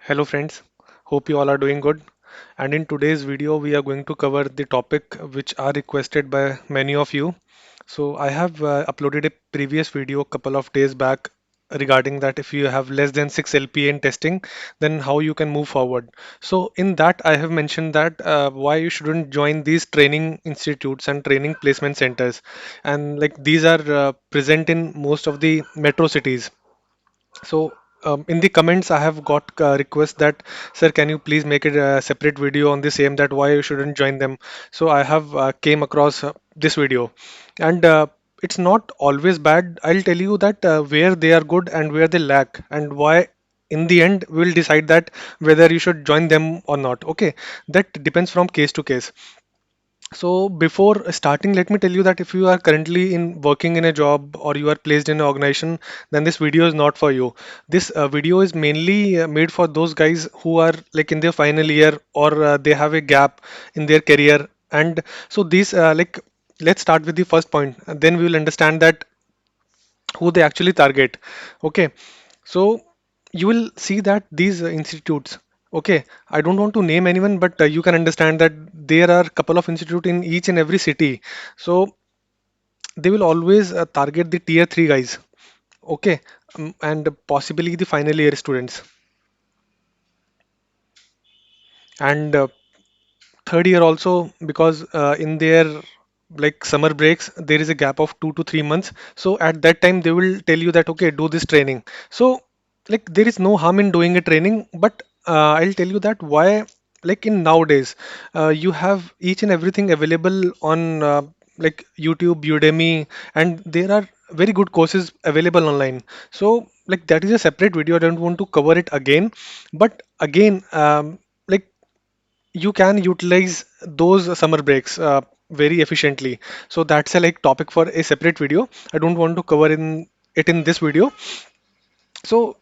Hello friends, hope you all are doing good. And in today's video, we are going to cover the topic which are requested by many of you. So I have uploaded a previous video a couple of days back regarding that if you have less than 6 LPA in testing, then how you can move forward. So in that, I have mentioned that why you shouldn't join these training institutes and training placement centers. And like these are present in most of the metro cities. So in the comments, I have got request that, sir, can you please make it a separate video on the same that why you shouldn't join them. So I have came across this video, and it's not always bad. I'll tell you that where they are good and where they lack, and why. In the end, we'll decide that whether you should join them or not. Okay, that depends from case to case. So before starting, let me tell you that if you are currently in working in a job or you are placed in an organization, then this video is not for you. This video is mainly made for those guys who are like in their final year or they have a gap in their career. And so these let's start with the first point. And then we will understand that who they actually target. Okay, so you will see that these institutes. Okay, I don't want to name anyone, but you can understand that there are a couple of institute in each and every city. So they will always target the tier 3 guys. Okay, and possibly the final year students. And third year also, because in their like summer breaks there is a gap of 2 to 3 months, so at that time they will tell you that okay, do this training. So like there is no harm in doing a training, but I'll tell you that why. Like in nowadays, you have each and everything available on like YouTube, Udemy, and there are very good courses available online. So like that is a separate video, I don't want to cover it again. But again, like you can utilize those summer breaks very efficiently. So that's a like topic for a separate video. I don't want to cover in it in this video. So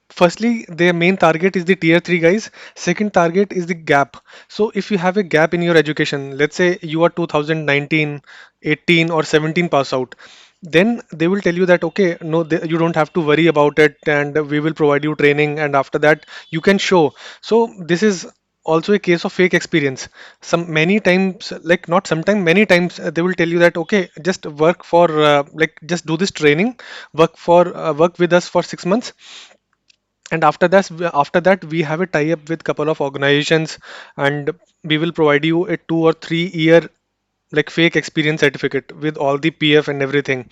firstly, their main target is the tier 3 guys. Second target is the gap. So if you have a gap in your education, let's say you are 2019, 18 or 17 pass out, then they will tell you that okay, no, you don't have to worry about it, and we will provide you training, and after that you can show. So this is also a case of fake experience. Some many times, like not sometime, many times they will tell you that okay, just work for like just do this training, work with us for 6 months, and after that we have a tie up with couple of organizations, and we will provide you a 2 or 3 year like fake experience certificate with all the PF and everything.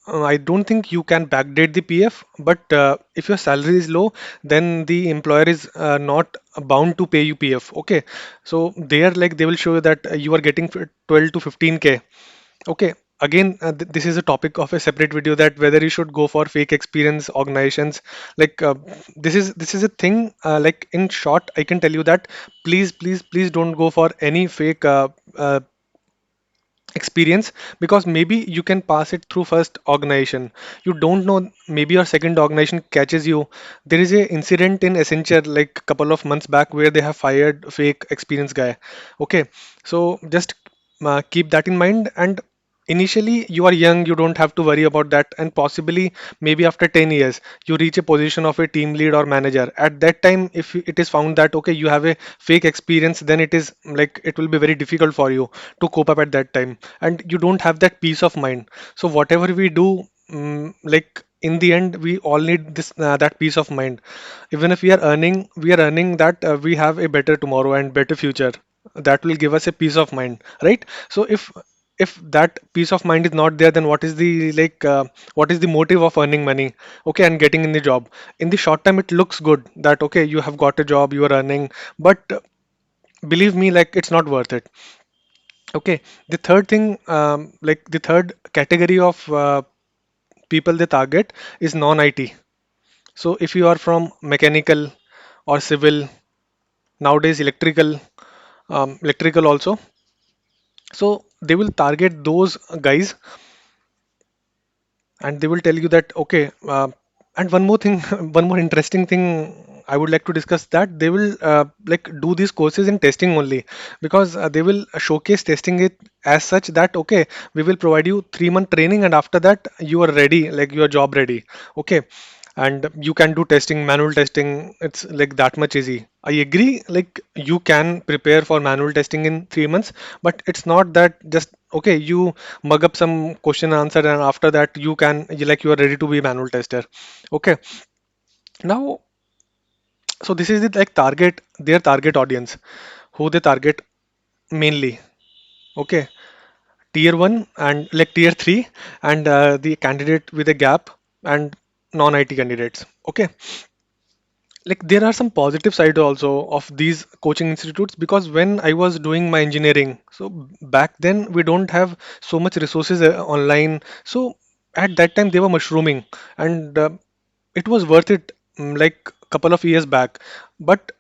I don't think you can backdate the PF, but if your salary is low, then the employer is not bound to pay you PF. Okay, so there like they will show you that you are getting 12 to 15K. Okay, again, this is a topic of a separate video, that whether you should go for fake experience organizations. Like this is a thing. Like in short, I can tell you that please don't go for any fake experience, because maybe you can pass it through first organization. You don't know, maybe your second organization catches you. There is a incident in Accenture like couple of months back where they have fired fake experience guy. Okay, so just keep that in mind. And initially you are young, you don't have to worry about that, and possibly maybe after 10 years you reach a position of a team lead or manager. At that time, if it is found that okay, you have a fake experience, then it is like it will be very difficult for you to cope up at that time, and you don't have that peace of mind. So whatever we do, like in the end we all need this that peace of mind. Even if we are earning that we have a better tomorrow and better future, that will give us a peace of mind, right? So if that peace of mind is not there, then what is the what is the motive of earning money, okay, and getting in the job? In the short term it looks good that okay, you have got a job, you are earning, but believe me, like it's not worth it. Okay, the third thing, like the third category of people they target is non-IT. So if you are from mechanical or civil, nowadays electrical also, so they will target those guys, and they will tell you that okay, and one more thing, one more interesting thing I would like to discuss, that they will like do these courses in testing only, because they will showcase testing it as such that okay, we will provide you 3 month training, and after that you are ready, like you are job ready. Okay, and you can do testing, manual testing. It's like that much easy. I agree, like you can prepare for manual testing in 3 months, but it's not that just okay, you mug up some question and answer, and after that you can you are ready to be manual tester. Okay, now so this is the like target, their target audience, who they target mainly. Okay, tier one and like tier three, and the candidate with a gap, and non-IT candidates. Okay, like there are some positive side also of these coaching institutes, because when I was doing my engineering, so back then we don't have so much resources online. So at that time they were mushrooming, and it was worth it, like couple of years back. But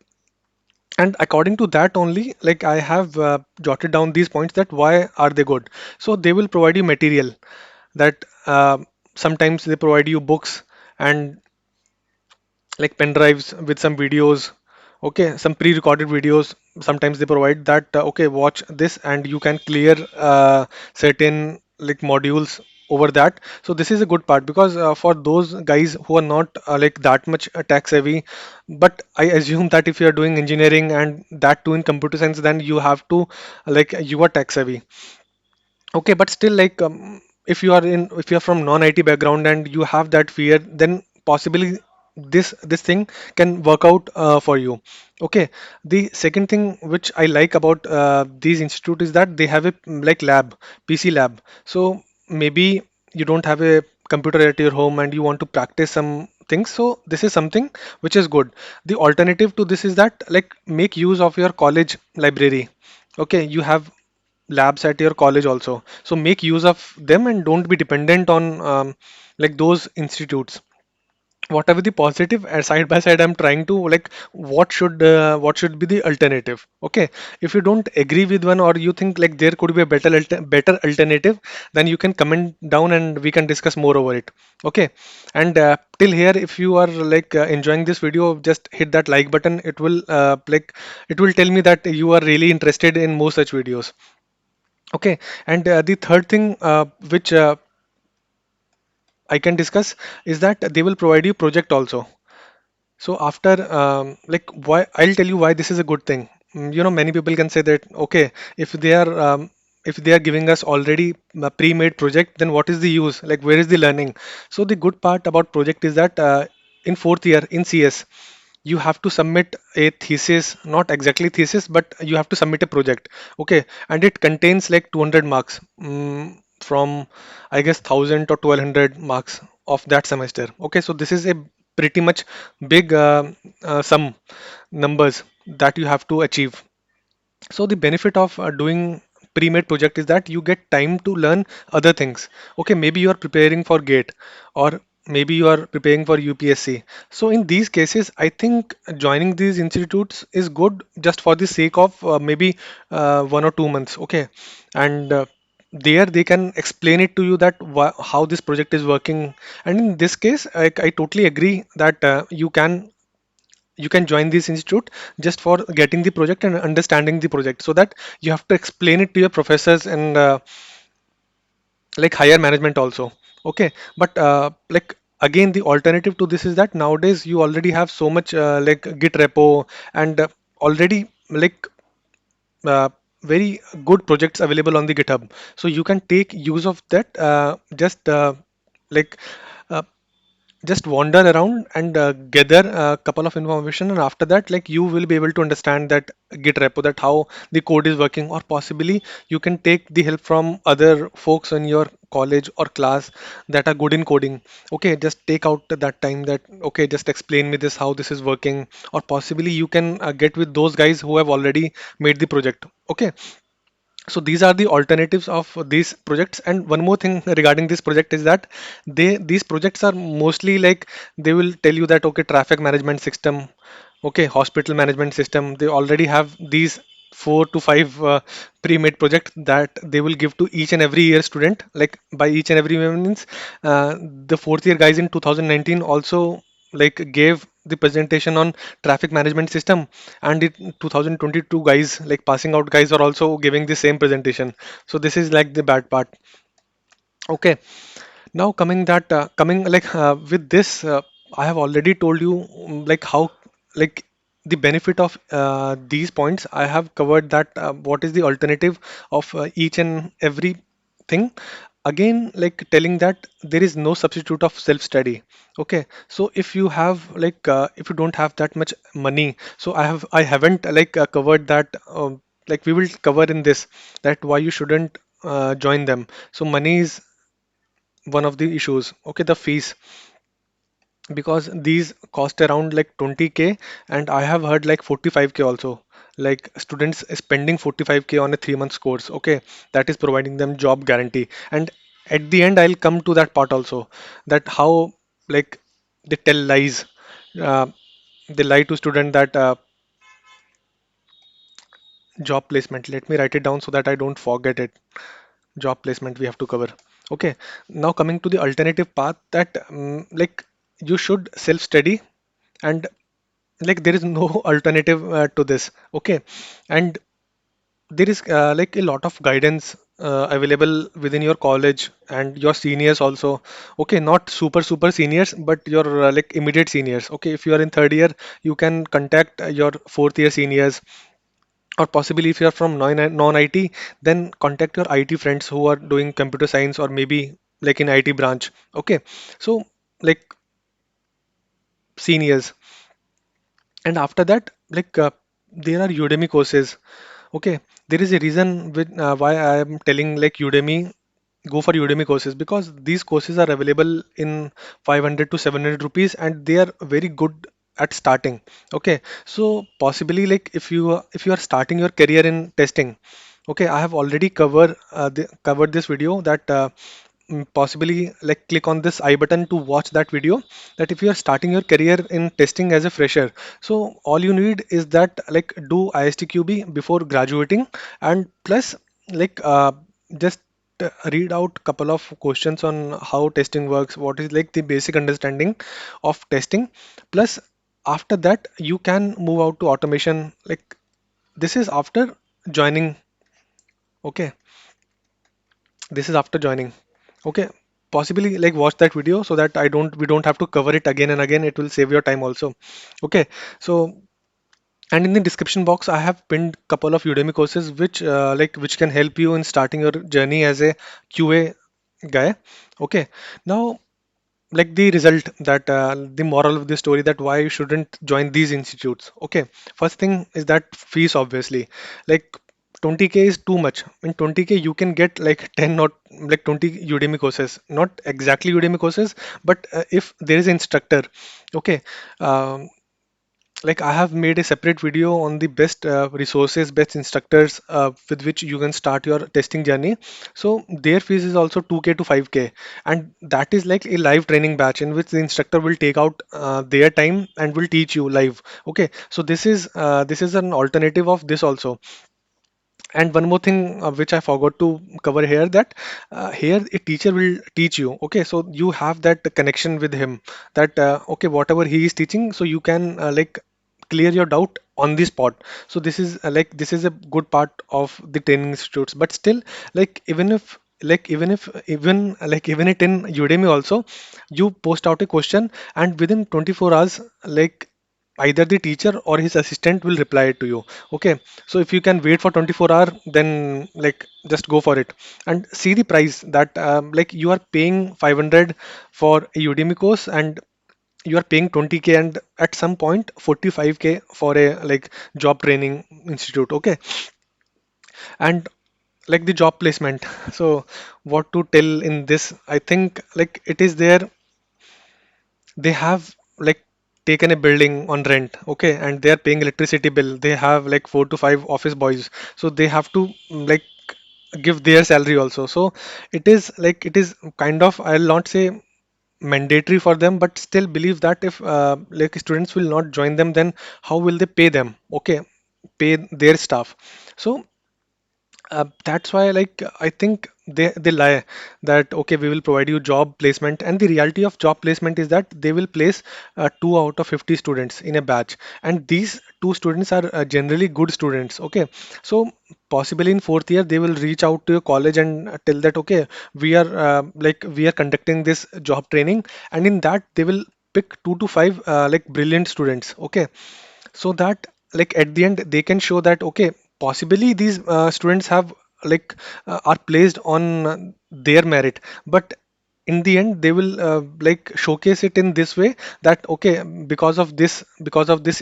and according to that only, like I have jotted down these points that why are they good. So they will provide you material that sometimes they provide you books and like pen drives with some videos. Okay, some pre-recorded videos. Sometimes they provide that okay, watch this and you can clear certain like modules over that. So this is a good part, because for those guys who are not like that much tech savvy, but I assume that if you are doing engineering and that too in computer science, then you have to like you are tech savvy. Okay, but still, like if you are from non-IT background and you have that fear, then possibly this thing can work out for you. Okay, the second thing which I like about these institute is that they have a like lab, PC lab. So maybe you don't have a computer at your home and you want to practice some things. So this is something which is good. The alternative to this is that like make use of your college library. Okay, you have labs at your college also, so make use of them and don't be dependent on like those institutes. Whatever the positive, side by side I'm trying to like what should be the alternative. Okay, if you don't agree with one, or you think like there could be a better alternative, then you can comment down and we can discuss more over it. Okay, and till here, if you are like enjoying this video, just hit that like button. It will it will tell me that you are really interested in more such videos. Okay, and the third thing which I can discuss is that they will provide you project also. So after like why I'll tell you why this is a good thing. You know, many people can say that okay, if they are giving us already a pre-made project, then what is the use? Like where is the learning? So the good part about project is that in fourth year in CS, you have to submit a thesis, not exactly thesis, but you have to submit a project. Okay, and it contains like 200 marks, from I guess 1000 or 1200 marks of that semester. Okay, so this is a pretty much big sum numbers that you have to achieve. So the benefit of doing pre-made project is that you get time to learn other things. Okay, maybe you are preparing for GATE, or maybe you are preparing for UPSC. So in these cases, I think joining these institutes is good just for the sake of maybe 1 or 2 months. Okay, and there they can explain it to you that how this project is working. And in this case, I totally agree that you can join this institute just for getting the project and understanding the project, so that you have to explain it to your professors and like higher management also. Okay, but like again, the alternative to this is that nowadays you already have so much like git repo and already like uh, very good projects available on the github, so you can take use of that, just like uh, just wander around and gather a couple of information, and after that like you will be able to understand that git repo, that how the code is working, or possibly you can take the help from other folks in your college or class that are good in coding. Okay, just take out that time that okay, just explain me this how this is working, or possibly you can get with those guys who have already made the project. Okay, so these are the alternatives of these projects. And one more thing regarding this project is that these projects are mostly like they will tell you that okay, traffic management system, okay, hospital management system, they already have these 4 to 5 pre-made projects that they will give to each and every year student. Like by each and every year means the fourth year guys in 2019 also like gave the presentation on traffic management system, and in 2022 guys like passing out guys are also giving the same presentation. So this is like the bad part. Okay, now coming that coming like with this I have already told you like how, like, the benefit of these points. I have covered that what is the alternative of each and every thing. Again, like telling that there is no substitute of self-study. Okay, so if you have like if you don't have that much money, so I haven't like covered that. Like we will cover in this that why you shouldn't join them. So money is one of the issues. Okay, the fees, because these cost around like 20K, and I have heard like 45K also. Like students spending 45K on a 3 months course. Okay, that is providing them job guarantee. And at the end, I'll come to that part also, that how like they tell lies. Uh, they lie to student that job placement. Let me write it down so that I don't forget it. Job placement we have to cover. Okay, now coming to the alternative path, that like you should self study, and like there is no alternative to this. Okay, and there is like a lot of guidance available within your college and your seniors also. Okay, not super seniors, but your like immediate seniors. Okay, if you are in third year, you can contact your fourth year seniors, or possibly if you are from non-IT, then contact your IT friends who are doing computer science, or maybe like in IT branch. Okay, so like seniors. And after that, like there are Udemy courses. Okay, there is a reason why I am telling like Udemy, go for Udemy courses, because these courses are available in 500 to 700 rupees, and they are very good at starting. Okay, so possibly like if you are starting your career in testing. Okay, I have already covered this video that possibly like click on this I button to watch that video, that if you are starting your career in testing as a fresher, so all you need is that like do ISTQB before graduating, and plus like just read out couple of questions on how testing works, what is like the basic understanding of testing. Plus after that you can move out to automation. Like this is after joining. Okay, this is after joining. Okay, possibly like watch that video so that I don't we don't have to cover it again and again. It will save your time also. Okay, so and in the description box I have pinned couple of Udemy courses which like which can help you in starting your journey as a QA guy. Okay, now like the result, that the moral of the story, that why you shouldn't join these institutes. Okay, first thing is that fees, obviously. Like 20K is too much. In 20K you can get like 10 or like 20 Udemy courses, not exactly Udemy courses, but if there is an instructor. Okay, um, like I have made a separate video on the best resources, best instructors with which you can start your testing journey. So their fees is also 2K to 5K, and that is like a live training batch in which the instructor will take out their time and will teach you live. Okay, so this is an alternative of this also. And one more thing which I forgot to cover here, that here a teacher will teach you. Okay, so you have that connection with him, that okay, whatever he is teaching, so you can like clear your doubt on the spot. So this is like this is a good part of the training institutes. But still, like even it in Udemy also, you post out a question, and within 24 hours, like either the teacher or his assistant will reply it to you. Okay, so if you can wait for 24 hour, then like just go for it. And see the price, that like you are paying 500 for a Udemy course, and you are paying 20K, and at some point 45K for a like job training institute. Okay, and like the job placement. So what to tell in this, I think like it is there, they have like taken a building on rent. Okay, and they are paying electricity bill, they have like 4 to 5 office boys, so they have to like give their salary also. So it is like it is kind of, I'll not say mandatory for them, but still believe that if like students will not join them, then how will they pay them? Okay, pay their staff. So that's why like I think they lie, that okay, we will provide you job placement, and the reality of job placement is that they will place 2 out of 50 students in a batch, and these two students are generally good students. Okay, so possibly in fourth year they will reach out to a college and tell that okay, we are like we are conducting this job training, and in that they will pick 2 to 5 like brilliant students, okay, so that like at the end they can show that okay, possibly these students have like are placed on their merit, but in the end they will like showcase it in this way that okay, because of this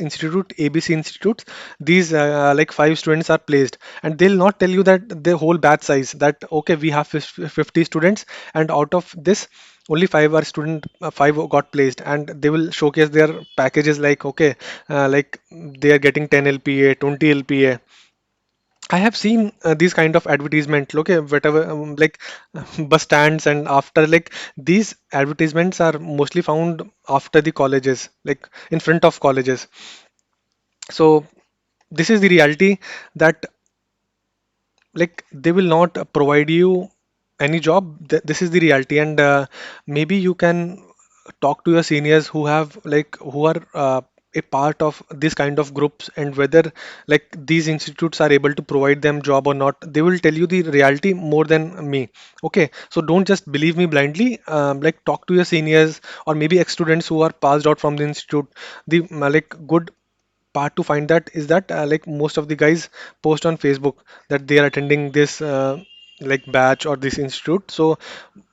institute, ABC institutes, these like 5 students are placed, and they'll not tell you that the whole batch size, that okay, we have 50 students, and out of this only 5 got placed, and they will showcase their packages like okay, like they are getting 10 LPA, 20 LPA. I have seen these kind of advertisement, okay, whatever, like bus stands, and after like these advertisements are mostly found after the colleges, like in front of colleges. So this is the reality, that like they will not provide you any job. This is the reality, and maybe you can talk to your seniors who have like who are a part of this kind of groups, and whether like these institutes are able to provide them job or not. They will tell you the reality more than me. Okay, so don't just believe me blindly. Like talk to your seniors, or maybe ex-students who are passed out from the institute. The like good part to find that is that like most of the guys post on Facebook that they are attending this like batch or this institute. So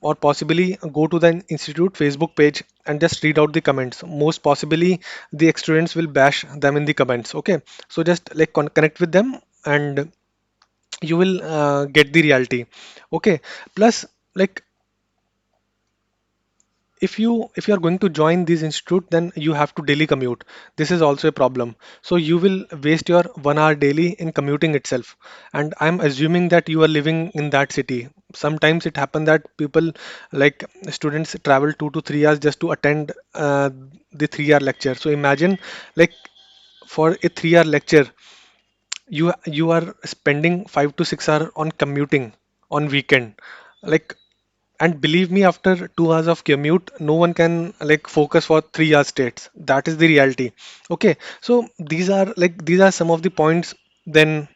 or possibly go to the institute Facebook page and just read out the comments. Most possibly the students will bash them in the comments. Okay, so just like connect with them, and you will get the reality. Okay, plus like if you are going to join this institute, then you have to daily commute. This is also a problem, so you will waste your 1 hour daily in commuting itself, and I'm assuming that you are living in that city. Sometimes it happen that people like students travel 2 to 3 hours just to attend the 3 hour lecture. So imagine like for a 3 hour lecture, you are spending 5 to 6 hours on commuting on weekend, like, and believe me, after 2 hours of commute, no one can like focus for 3 hours straight. That is the reality. Okay, so these are some of the points. Then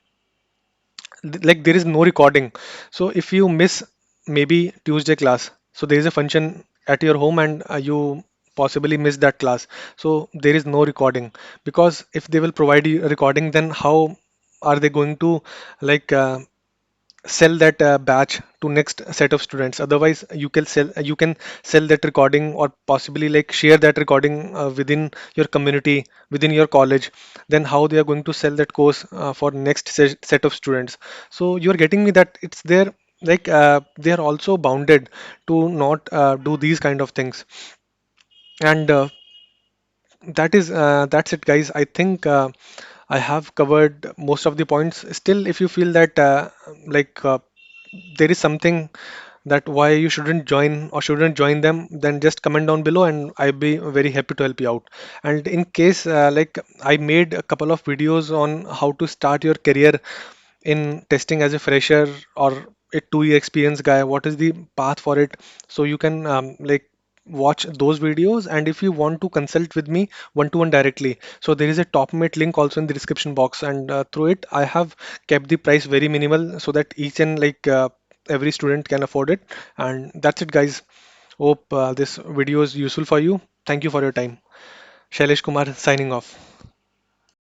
like there is no recording. So if you miss maybe Tuesday class, so there is a function at your home, and you possibly miss that class. So there is no recording, because if they will provide you a recording, then how are they going to like sell that batch to next set of students? Otherwise you can sell that recording, or possibly like share that recording within your community, within your college. Then how they are going to sell that course for next set of students? So you're getting me that it's there, like they are also bounded to not do these kind of things. And that's it, guys. I think I have covered most of the points. Still, if you feel that like there is something that why you shouldn't join or shouldn't join them, then just comment down below, and I'll be very happy to help you out. And in case like I made a couple of videos on how to start your career in testing as a fresher, or a 2 year experience guy, what is the path for it? So you can like watch those videos, and if you want to consult with me one to one directly, so there is a top mate link also in the description box, and through it I have kept the price very minimal, so that each and like every student can afford it. And that's it, guys. Hope this video is useful for you. Thank you for your time. Shailesh Kumar signing off.